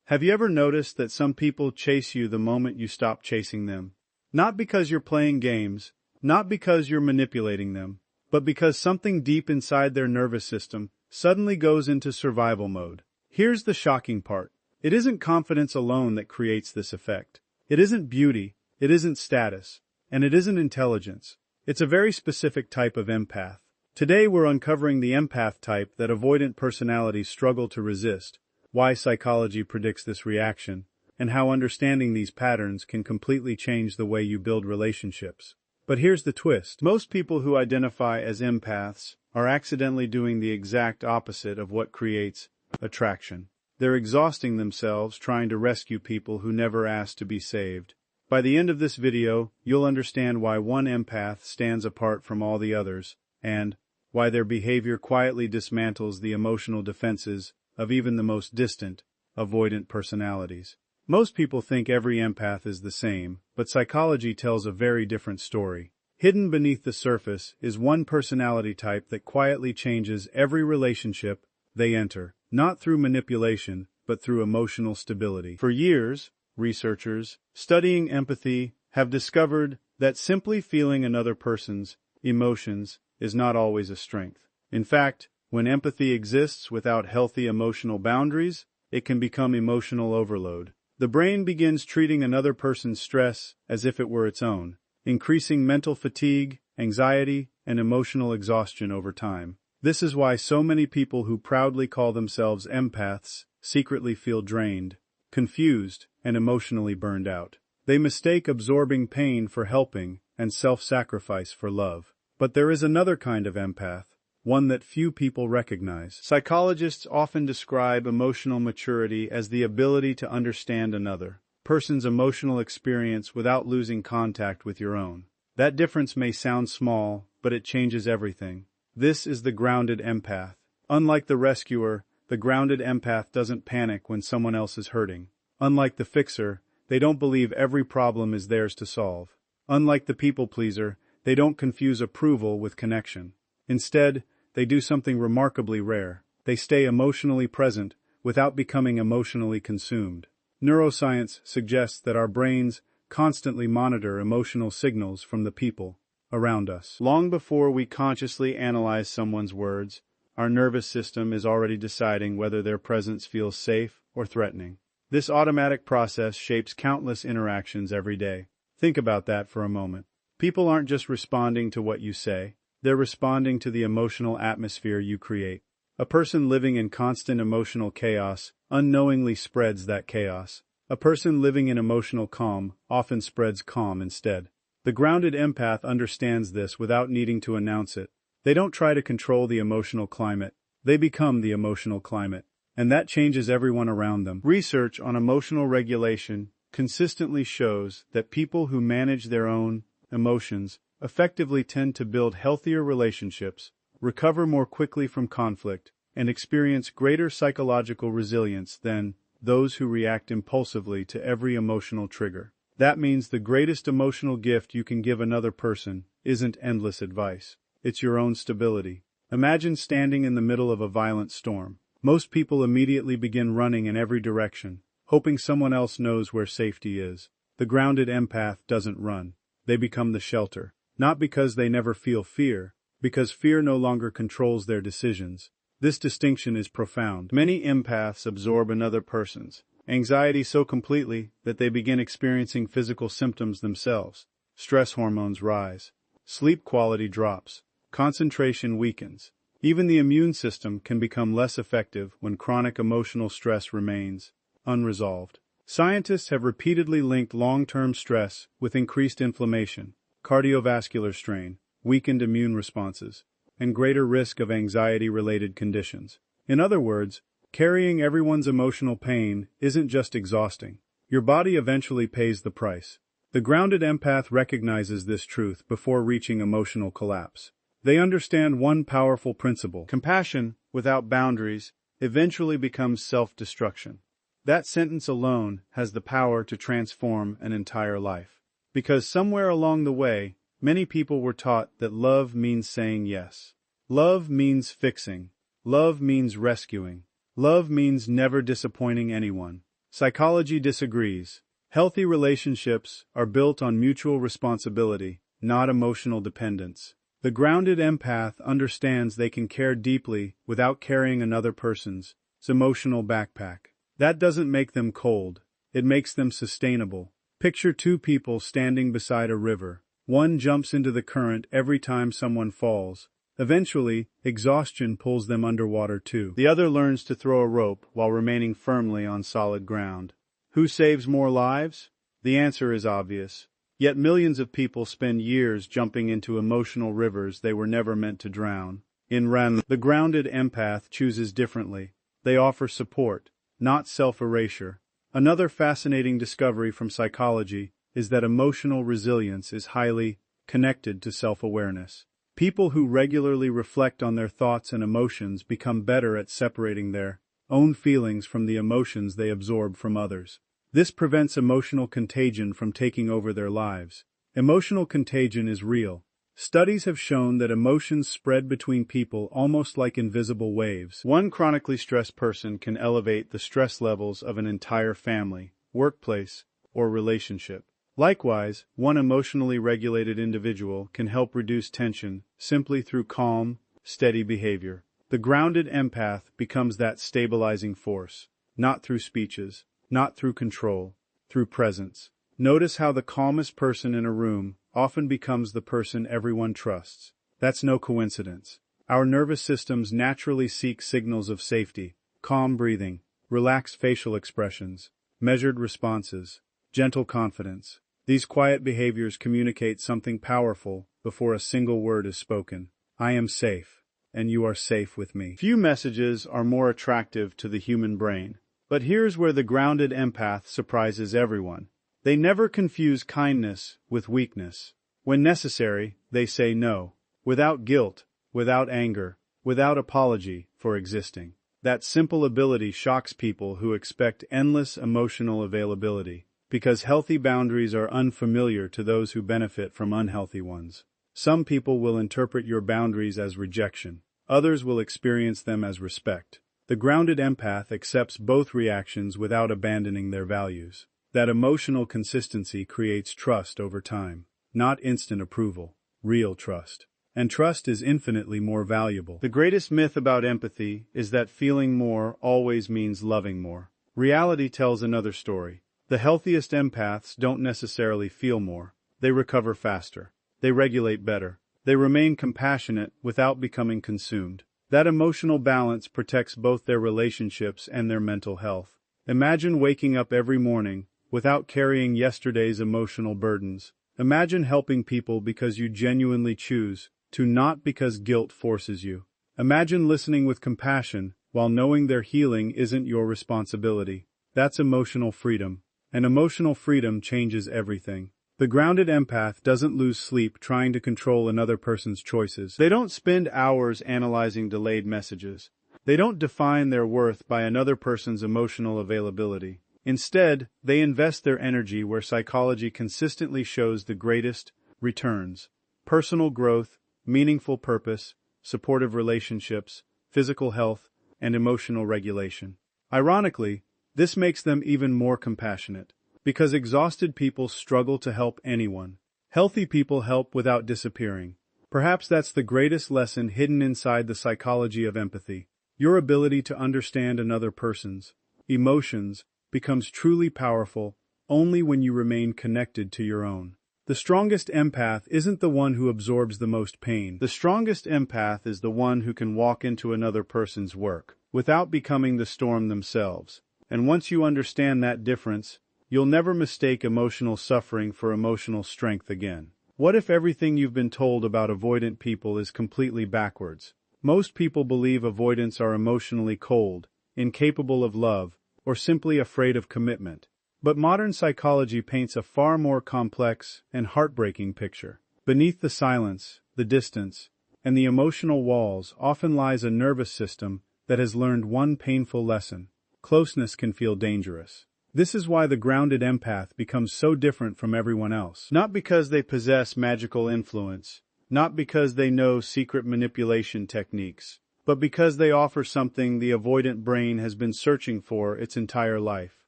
Have you ever noticed that some people chase you the moment you stop chasing them? Not because you're playing games, not because you're manipulating them, but because something deep inside their nervous system suddenly goes into survival mode. Here's the shocking part. It isn't confidence alone that creates this effect. It isn't beauty, it isn't status, and it isn't intelligence. It's a very specific type of empath. Today we're uncovering the empath type that avoidant personalities struggle to resist, why psychology predicts this reaction, and how understanding these patterns can completely change the way you build relationships. But here's the twist. Most people who identify as empaths are accidentally doing the exact opposite of what creates attraction. They're exhausting themselves trying to rescue people who never asked to be saved. By the end of this video, you'll understand why one empath stands apart from all the others, and why their behavior quietly dismantles the emotional defenses of even the most distant, avoidant personalities. Most people think every empath is the same, but psychology tells a very different story. Hidden beneath the surface is one personality type that quietly changes every relationship they enter, not through manipulation, but through emotional stability. For years, researchers studying empathy have discovered that simply feeling another person's emotions is not always a strength. In fact, when empathy exists without healthy emotional boundaries, it can become emotional overload. The brain begins treating another person's stress as if it were its own, increasing mental fatigue, anxiety, and emotional exhaustion over time. This is why so many people who proudly call themselves empaths secretly feel drained, confused, and emotionally burned out. They mistake absorbing pain for helping and self-sacrifice for love. But there is another kind of empath, one that few people recognize. Psychologists often describe emotional maturity as the ability to understand another person's emotional experience without losing contact with your own. That difference may sound small, but it changes everything. This is the grounded empath. Unlike the rescuer, the grounded empath doesn't panic when someone else is hurting. Unlike the fixer, they don't believe every problem is theirs to solve. Unlike the people pleaser, they don't confuse approval with connection. Instead, they do something remarkably rare. They stay emotionally present without becoming emotionally consumed. Neuroscience suggests that our brains constantly monitor emotional signals from the people around us. Long before we consciously analyze someone's words, our nervous system is already deciding whether their presence feels safe or threatening. This automatic process shapes countless interactions every day. Think about that for a moment. People aren't just responding to what you say, they're responding to the emotional atmosphere you create. A person living in constant emotional chaos unknowingly spreads that chaos. A person living in emotional calm often spreads calm instead. The grounded empath understands this without needing to announce it. They don't try to control the emotional climate, they become the emotional climate. And that changes everyone around them. Research on emotional regulation consistently shows that people who manage their own emotions effectively tend to build healthier relationships, recover more quickly from conflict, and experience greater psychological resilience than those who react impulsively to every emotional trigger. That means the greatest emotional gift you can give another person isn't endless advice. It's your own stability. Imagine standing in the middle of a violent storm. Most people immediately begin running in every direction, hoping someone else knows where safety is. The grounded empath doesn't run. They become the shelter. Not because they never feel fear, because fear no longer controls their decisions. This distinction is profound. Many empaths absorb another person's anxiety so completely that they begin experiencing physical symptoms themselves. Stress hormones rise. Sleep quality drops. Concentration weakens. Even the immune system can become less effective when chronic emotional stress remains unresolved. Scientists have repeatedly linked long-term stress with increased inflammation, cardiovascular strain, weakened immune responses, and greater risk of anxiety-related conditions. In other words, carrying everyone's emotional pain isn't just exhausting. Your body eventually pays the price. The grounded empath recognizes this truth before reaching emotional collapse. They understand one powerful principle. Compassion, without boundaries, eventually becomes self-destruction. That sentence alone has the power to transform an entire life. Because somewhere along the way, many people were taught that love means saying yes. Love means fixing. Love means rescuing. Love means never disappointing anyone. Psychology disagrees. Healthy relationships are built on mutual responsibility, not emotional dependence. The grounded empath understands they can care deeply without carrying another person's emotional backpack. That doesn't make them cold. It makes them sustainable. Picture two people standing beside a river. One jumps into the current every time someone falls. Eventually, exhaustion pulls them underwater too. The other learns to throw a rope while remaining firmly on solid ground. Who saves more lives? The answer is obvious. Yet millions of people spend years jumping into emotional rivers they were never meant to drown. In Ran, the grounded empath chooses differently. They offer support, not self-erasure. Another fascinating discovery from psychology is that emotional resilience is highly connected to self-awareness. People who regularly reflect on their thoughts and emotions become better at separating their own feelings from the emotions they absorb from others. This prevents emotional contagion from taking over their lives. Emotional contagion is real. Studies have shown that emotions spread between people almost like invisible waves. One chronically stressed person can elevate the stress levels of an entire family, workplace, or relationship. Likewise, one emotionally regulated individual can help reduce tension simply through calm, steady behavior. The grounded empath becomes that stabilizing force, not through speeches, not through control, through presence. Notice how the calmest person in a room often becomes the person everyone trusts. That's no coincidence. Our nervous systems naturally seek signals of safety, calm breathing, relaxed facial expressions, measured responses, gentle confidence. These quiet behaviors communicate something powerful before a single word is spoken. I am safe, and you are safe with me. Few messages are more attractive to the human brain. But here's where the grounded empath surprises everyone. They never confuse kindness with weakness. When necessary, they say no, without guilt, without anger, without apology for existing. That simple ability shocks people who expect endless emotional availability, because healthy boundaries are unfamiliar to those who benefit from unhealthy ones. Some people will interpret your boundaries as rejection. Others will experience them as respect. The grounded empath accepts both reactions without abandoning their values. That emotional consistency creates trust over time, not instant approval, real trust. And trust is infinitely more valuable. The greatest myth about empathy is that feeling more always means loving more. Reality tells another story. The healthiest empaths don't necessarily feel more. They recover faster. They regulate better. They remain compassionate without becoming consumed. That emotional balance protects both their relationships and their mental health. Imagine waking up every morning without carrying yesterday's emotional burdens. Imagine helping people because you genuinely choose to, not because guilt forces you. Imagine listening with compassion while knowing their healing isn't your responsibility. That's emotional freedom. And emotional freedom changes everything. The grounded empath doesn't lose sleep trying to control another person's choices. They don't spend hours analyzing delayed messages. They don't define their worth by another person's emotional availability. Instead, they invest their energy where psychology consistently shows the greatest returns: personal growth, meaningful purpose, supportive relationships, physical health, and emotional regulation. Ironically, this makes them even more compassionate, because exhausted people struggle to help anyone. Healthy people help without disappearing. Perhaps that's the greatest lesson hidden inside the psychology of empathy. Your ability to understand another person's emotions becomes truly powerful only when you remain connected to your own. The strongest empath isn't the one who absorbs the most pain. The strongest empath is the one who can walk into another person's work without becoming the storm themselves. And once you understand that difference, you'll never mistake emotional suffering for emotional strength again. What if everything you've been told about avoidant people is completely backwards? Most people believe avoidants are emotionally cold, incapable of love, or simply afraid of commitment. But modern psychology paints a far more complex and heartbreaking picture. Beneath the silence, the distance, and the emotional walls often lies a nervous system that has learned one painful lesson: closeness can feel dangerous. This is why the grounded empath becomes so different from everyone else. Not because they possess magical influence, not because they know secret manipulation techniques, but because they offer something the avoidant brain has been searching for its entire life: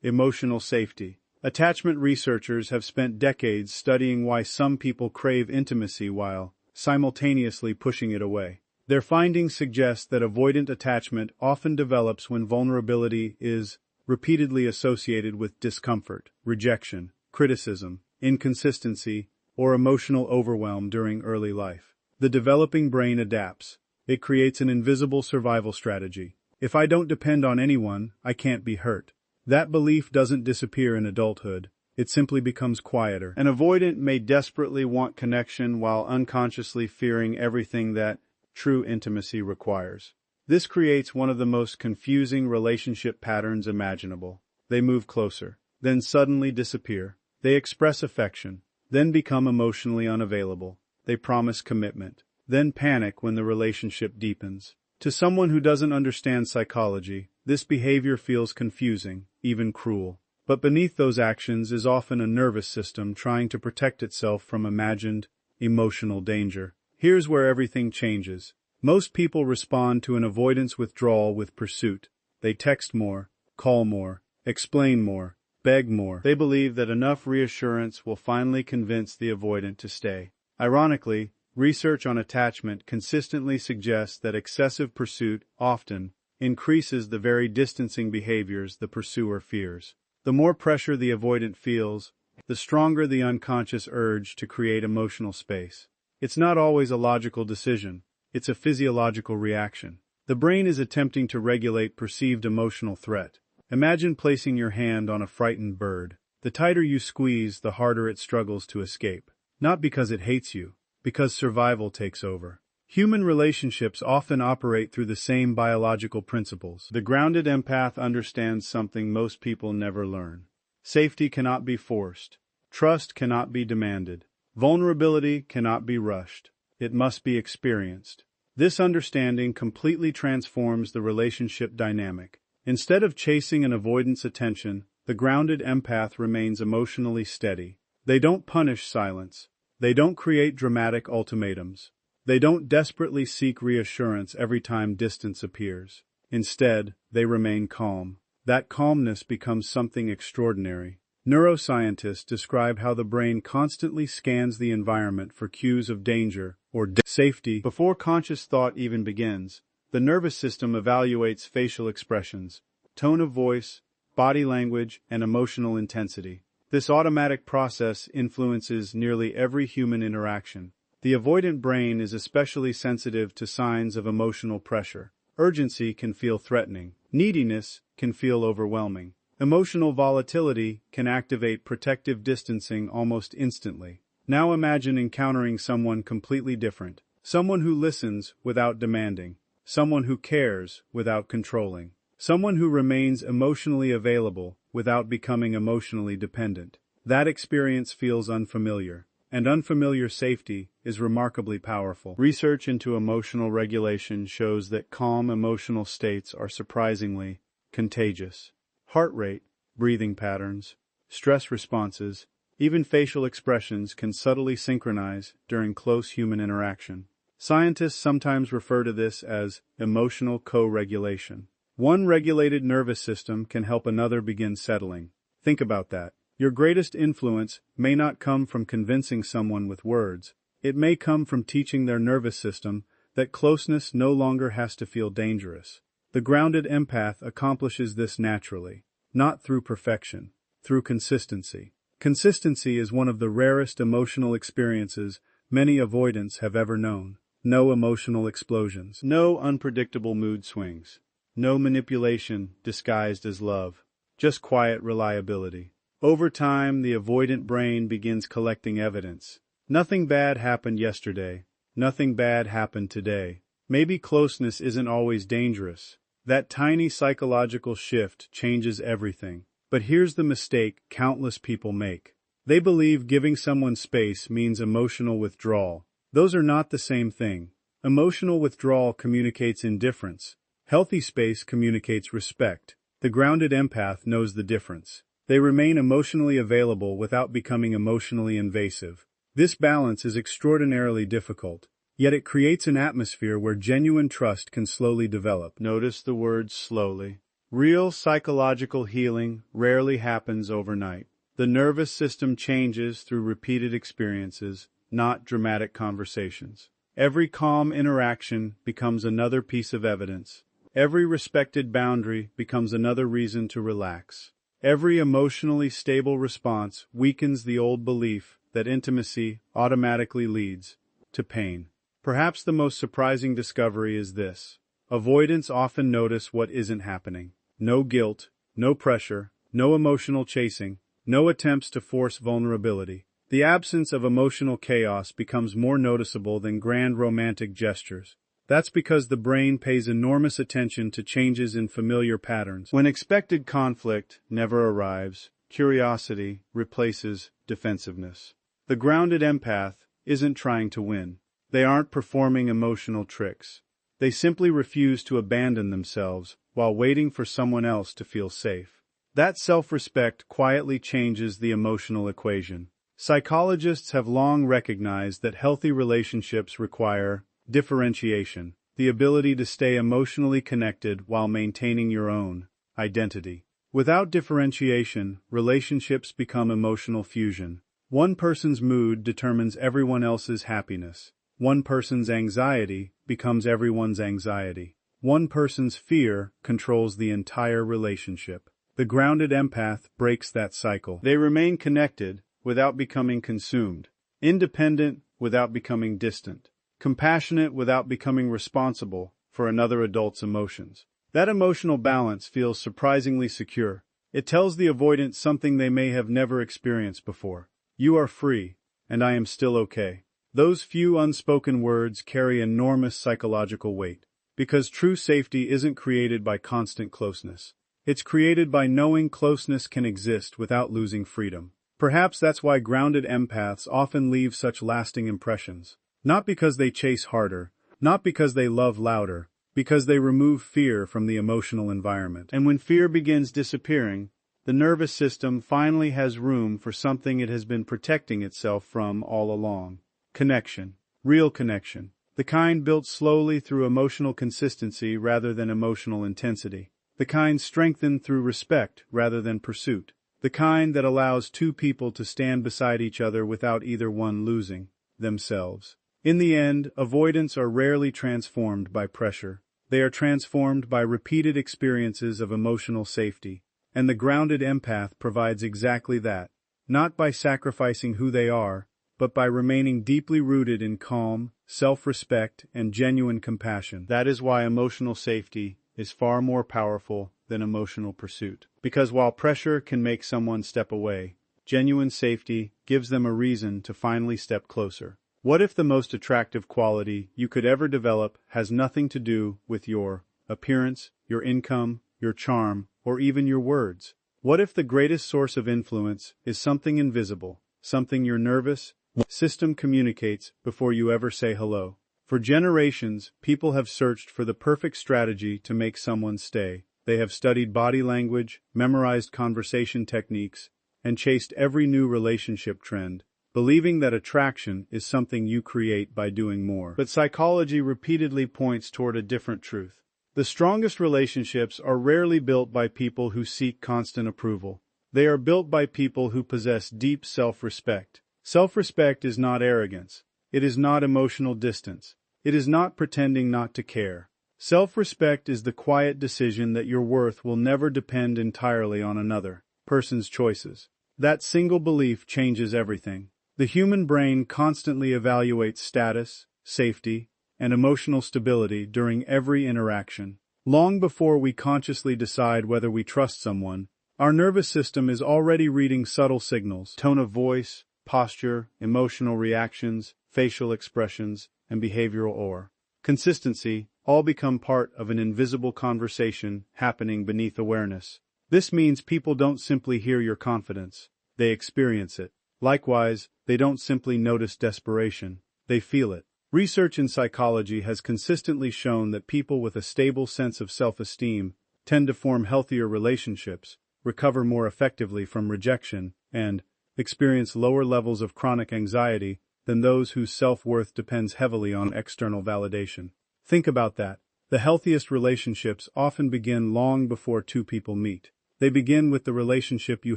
Emotional safety. Attachment researchers have spent decades studying why some people crave intimacy while simultaneously pushing it away. Their findings suggest that avoidant attachment often develops when vulnerability is repeatedly associated with discomfort, rejection, criticism, inconsistency, or emotional overwhelm during early life. The developing brain adapts. It creates an invisible survival strategy. If I don't depend on anyone, I can't be hurt. That belief doesn't disappear in adulthood. It simply becomes quieter. An avoidant may desperately want connection while unconsciously fearing everything that true intimacy requires. This creates one of the most confusing relationship patterns imaginable. They move closer, then suddenly disappear. They express affection, then become emotionally unavailable. They promise commitment, then panic when the relationship deepens. To someone who doesn't understand psychology, this behavior feels confusing, even cruel. But beneath those actions is often a nervous system trying to protect itself from imagined, emotional danger. Here's where everything changes. Most people respond to an avoidance withdrawal with pursuit. They text more, call more, explain more, beg more. They believe that enough reassurance will finally convince the avoidant to stay. Ironically, research on attachment consistently suggests that excessive pursuit often increases the very distancing behaviors the pursuer fears. The more pressure the avoidant feels, the stronger the unconscious urge to create emotional space. It's not always a logical decision. It's a physiological reaction. The brain is attempting to regulate perceived emotional threat. Imagine placing your hand on a frightened bird. The tighter you squeeze, the harder it struggles to escape. Not because it hates you, because survival takes over. Human relationships often operate through the same biological principles. The grounded empath understands something most people never learn. Safety cannot be forced. Trust cannot be demanded. Vulnerability cannot be rushed. It must be experienced. This understanding completely transforms the relationship dynamic. Instead of chasing an avoidant's attention, the grounded empath remains emotionally steady. They don't punish silence. They don't create dramatic ultimatums. They don't desperately seek reassurance every time distance appears. Instead, they remain calm. That calmness becomes something extraordinary. Neuroscientists describe how the brain constantly scans the environment for cues of danger or safety before conscious thought even begins. The nervous system evaluates facial expressions, tone of voice, body language, and emotional intensity. This automatic process influences nearly every human interaction. The avoidant brain is especially sensitive to signs of emotional pressure. Urgency can feel threatening. Neediness can feel overwhelming. Emotional volatility can activate protective distancing almost instantly. Now imagine encountering someone completely different. Someone who listens without demanding. Someone who cares without controlling. Someone who remains emotionally available without becoming emotionally dependent. That experience feels unfamiliar. And unfamiliar safety is remarkably powerful. Research into emotional regulation shows that calm emotional states are surprisingly contagious. Heart rate, breathing patterns, stress responses, even facial expressions can subtly synchronize during close human interaction. Scientists sometimes refer to this as emotional co-regulation. One regulated nervous system can help another begin settling. Think about that. Your greatest influence may not come from convincing someone with words. It may come from teaching their nervous system that closeness no longer has to feel dangerous. The grounded empath accomplishes this naturally, not through perfection, through consistency. Consistency is one of the rarest emotional experiences many avoidants have ever known. No emotional explosions, no unpredictable mood swings, no manipulation disguised as love, just quiet reliability. Over time, the avoidant brain begins collecting evidence. Nothing bad happened yesterday. Nothing bad happened today. Maybe closeness isn't always dangerous. That tiny psychological shift changes everything. But here's the mistake countless people make. They believe giving someone space means emotional withdrawal. Those are not the same thing. Emotional withdrawal communicates indifference. Healthy space communicates respect. The grounded empath knows the difference. They remain emotionally available without becoming emotionally invasive. This balance is extraordinarily difficult, yet it creates an atmosphere where genuine trust can slowly develop. Notice the word slowly. Real psychological healing rarely happens overnight. The nervous system changes through repeated experiences, not dramatic conversations. Every calm interaction becomes another piece of evidence. Every respected boundary becomes another reason to relax. Every emotionally stable response weakens the old belief that intimacy automatically leads to pain. Perhaps the most surprising discovery is this. Avoidants often notice what isn't happening. No guilt, no pressure, no emotional chasing, no attempts to force vulnerability. The absence of emotional chaos becomes more noticeable than grand romantic gestures. That's because the brain pays enormous attention to changes in familiar patterns. When expected conflict never arrives, curiosity replaces defensiveness. The grounded empath isn't trying to win. They aren't performing emotional tricks. They simply refuse to abandon themselves while waiting for someone else to feel safe. That self-respect quietly changes the emotional equation. Psychologists have long recognized that healthy relationships require differentiation, the ability to stay emotionally connected while maintaining your own identity. Without differentiation, relationships become emotional fusion. One person's mood determines everyone else's happiness. One person's anxiety becomes everyone's anxiety. One person's fear controls the entire relationship. The grounded empath breaks that cycle. They remain connected without becoming consumed, independent without becoming distant, compassionate without becoming responsible for another adult's emotions. That emotional balance feels surprisingly secure. It tells the avoidant something they may have never experienced before. You are free, and I am still okay. Those few unspoken words carry enormous psychological weight, because true safety isn't created by constant closeness. It's created by knowing closeness can exist without losing freedom. Perhaps that's why grounded empaths often leave such lasting impressions. Not because they chase harder, not because they love louder, because they remove fear from the emotional environment. And when fear begins disappearing, the nervous system finally has room for something it has been protecting itself from all along. Connection. Real connection. The kind built slowly through emotional consistency rather than emotional intensity. The kind strengthened through respect rather than pursuit. The kind that allows two people to stand beside each other without either one losing themselves. In the end, avoidants are rarely transformed by pressure. They are transformed by repeated experiences of emotional safety. And the grounded empath provides exactly that, not by sacrificing who they are, but by remaining deeply rooted in calm, self-respect, and genuine compassion. That is why emotional safety is far more powerful than emotional pursuit. Because while pressure can make someone step away, genuine safety gives them a reason to finally step closer. What if the most attractive quality you could ever develop has nothing to do with your appearance, your income, your charm, or even your words? What if the greatest source of influence is something invisible, something your nervous system communicates before you ever say hello? For generations, people have searched for the perfect strategy to make someone stay. They have studied body language, memorized conversation techniques, and chased every new relationship trend, believing that attraction is something you create by doing more. But psychology repeatedly points toward a different truth. The strongest relationships are rarely built by people who seek constant approval. They are built by people who possess deep self-respect. Self-respect is not arrogance. It is not emotional distance. It is not pretending not to care. Self-respect is the quiet decision that your worth will never depend entirely on another person's choices. That single belief changes everything. The human brain constantly evaluates status, safety, and emotional stability during every interaction. Long before we consciously decide whether we trust someone, our nervous system is already reading subtle signals: tone of voice, posture, emotional reactions, facial expressions, and behavioral consistency all become part of an invisible conversation happening beneath awareness. This means people don't simply hear your confidence, they experience it. Likewise, they don't simply notice desperation, they feel it. Research in psychology has consistently shown that people with a stable sense of self-esteem tend to form healthier relationships, recover more effectively from rejection, and experience lower levels of chronic anxiety than those whose self-worth depends heavily on external validation. Think about that. The healthiest relationships often begin long before two people meet. They begin with the relationship you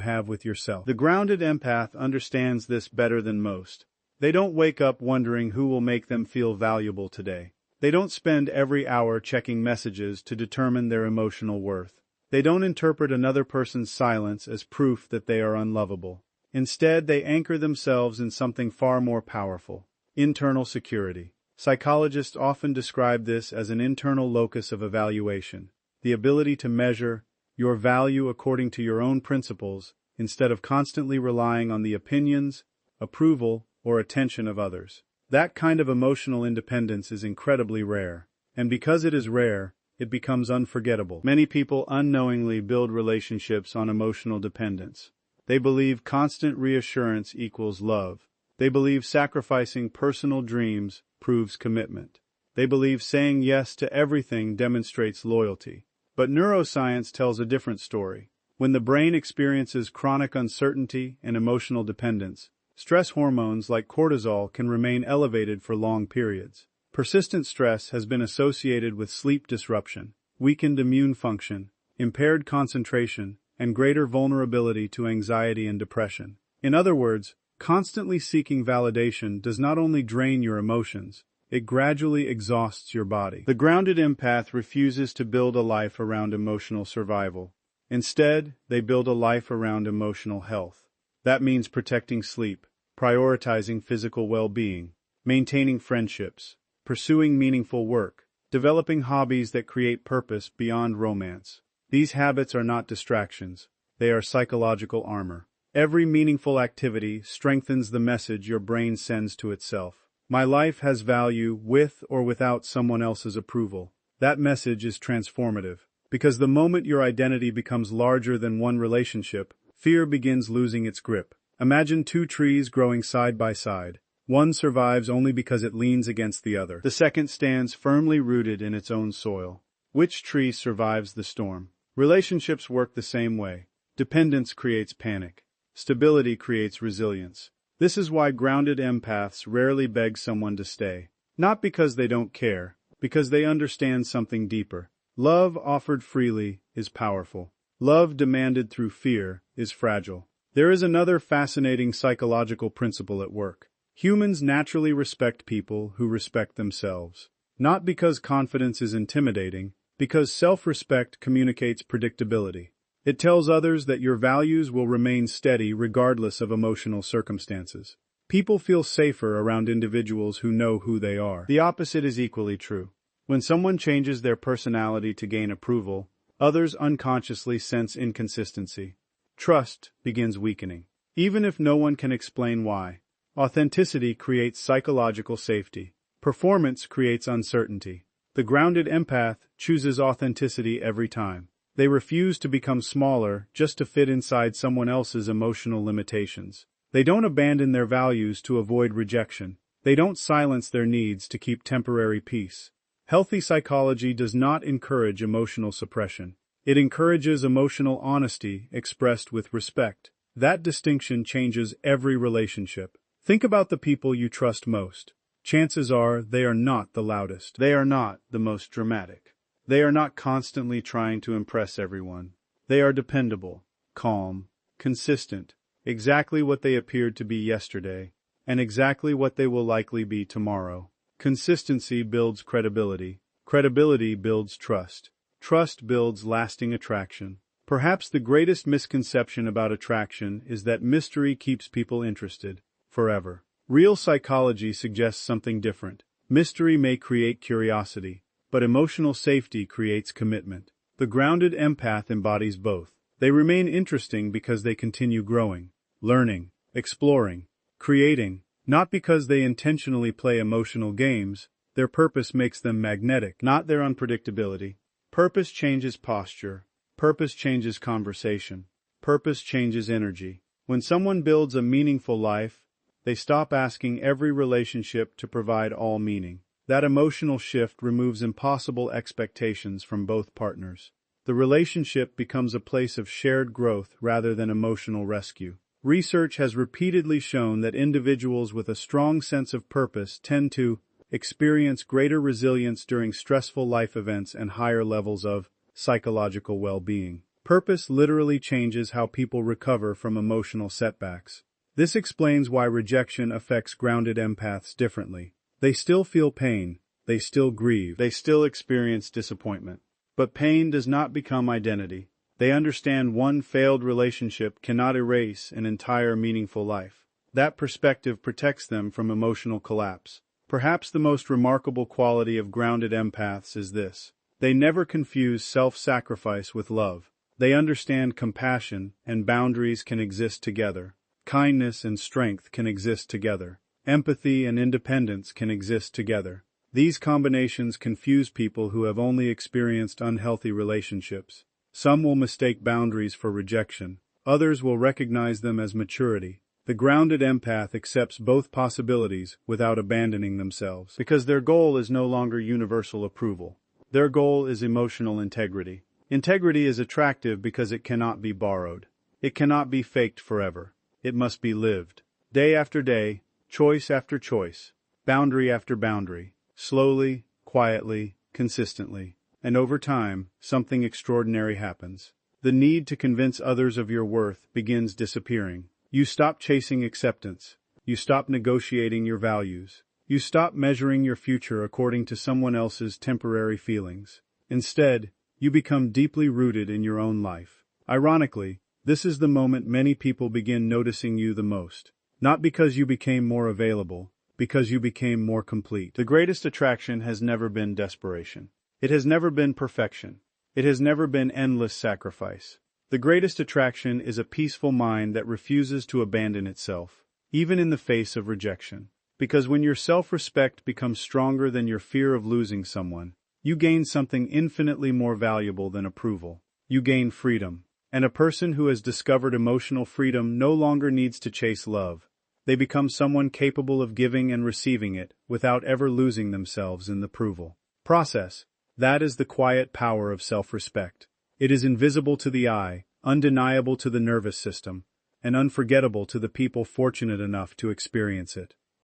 have with yourself. The grounded empath understands this better than most. They don't wake up wondering who will make them feel valuable today. They don't spend every hour checking messages to determine their emotional worth. They don't interpret another person's silence as proof that they are unlovable. Instead, they anchor themselves in something far more powerful: internal security. Psychologists often describe this as an internal locus of evaluation, the ability to measure your value according to your own principles instead of constantly relying on the opinions, approval, or attention of others. That kind of emotional independence is incredibly rare, and because it is rare, it becomes unforgettable. Many people unknowingly build relationships on emotional dependence. They believe constant reassurance equals love. They believe sacrificing personal dreams proves commitment. They believe saying yes to everything demonstrates loyalty. But neuroscience tells a different story. When the brain experiences chronic uncertainty and emotional dependence, stress hormones like cortisol can remain elevated for long periods. Persistent stress has been associated with sleep disruption, weakened immune function, impaired concentration, and greater vulnerability to anxiety and depression. In other words, constantly seeking validation does not only drain your emotions, it gradually exhausts your body. The grounded empath refuses to build a life around emotional survival. Instead, they build a life around emotional health. That means protecting sleep, prioritizing physical well-being, maintaining friendships, pursuing meaningful work, developing hobbies that create purpose beyond romance. These habits are not distractions. They are psychological armor. Every meaningful activity strengthens the message your brain sends to itself. My life has value with or without someone else's approval. That message is transformative, because the moment your identity becomes larger than one relationship, fear begins losing its grip. Imagine two trees growing side by side. One survives only because it leans against the other. The second stands firmly rooted in its own soil. Which tree survives the storm? Relationships work the same way. Dependence creates panic. Stability creates resilience. This is why grounded empaths rarely beg someone to stay. Not because they don't care, because they understand something deeper. Love offered freely is powerful. Love demanded through fear is fragile. There is another fascinating psychological principle at work. Humans naturally respect people who respect themselves. Not because confidence is intimidating, because self-respect communicates predictability. It tells others that your values will remain steady regardless of emotional circumstances. People feel safer around individuals who know who they are. The opposite is equally true. When someone changes their personality to gain approval, others unconsciously sense inconsistency. Trust begins weakening, even if no one can explain why. Authenticity creates psychological safety. Performance creates uncertainty. The grounded empath chooses authenticity every time. They refuse to become smaller just to fit inside someone else's emotional limitations. They don't abandon their values to avoid rejection. They don't silence their needs to keep temporary peace. Healthy psychology does not encourage emotional suppression. It encourages emotional honesty expressed with respect. That distinction changes every relationship. Think about the people you trust most. Chances are they are not the loudest. They are not the most dramatic. They are not constantly trying to impress everyone. They are dependable, calm, consistent, exactly what they appeared to be yesterday, and exactly what they will likely be tomorrow. Consistency builds credibility. Credibility builds trust. Trust builds lasting attraction. Perhaps the greatest misconception about attraction is that mystery keeps people interested forever. Real psychology suggests something different. Mystery may create curiosity, but emotional safety creates commitment. The grounded empath embodies both. They remain interesting because they continue growing, learning, exploring, creating, not because they intentionally play emotional games. Their purpose makes them magnetic, not their unpredictability. Purpose changes posture. Purpose changes conversation. Purpose changes energy. When someone builds a meaningful life, they stop asking every relationship to provide all meaning. That emotional shift removes impossible expectations from both partners. The relationship becomes a place of shared growth rather than emotional rescue. Research has repeatedly shown that individuals with a strong sense of purpose tend to experience greater resilience during stressful life events and higher levels of psychological well-being. Purpose literally changes how people recover from emotional setbacks. This explains why rejection affects grounded empaths differently. They still feel pain, they still grieve, they still experience disappointment. But pain does not become identity. They understand one failed relationship cannot erase an entire meaningful life. That perspective protects them from emotional collapse. Perhaps the most remarkable quality of grounded empaths is this: they never confuse self-sacrifice with love. They understand compassion and boundaries can exist together. Kindness and strength can exist together. Empathy and independence can exist together. These combinations confuse people who have only experienced unhealthy relationships. Some will mistake boundaries for rejection. Others will recognize them as maturity. The grounded empath accepts both possibilities without abandoning themselves, because their goal is no longer universal approval. Their goal is emotional integrity. Integrity is attractive because it cannot be borrowed. It cannot be faked forever. It must be lived. Day after day, choice after choice, boundary after boundary, slowly, quietly, consistently. And over time, something extraordinary happens. The need to convince others of your worth begins disappearing. You stop chasing acceptance. You stop negotiating your values. You stop measuring your future according to someone else's temporary feelings. Instead, you become deeply rooted in your own life. Ironically, this is the moment many people begin noticing you the most. Not because you became more available, because you became more complete. The greatest attraction has never been desperation. It has never been perfection. It has never been endless sacrifice. The greatest attraction is a peaceful mind that refuses to abandon itself, even in the face of rejection. Because when your self-respect becomes stronger than your fear of losing someone, you gain something infinitely more valuable than approval. You gain freedom. And a person who has discovered emotional freedom no longer needs to chase love. They become someone capable of giving and receiving it without ever losing themselves in the approval process. That is the quiet power of self-respect. It is invisible to the eye, undeniable to the nervous system, and unforgettable to the people fortunate enough to experience it.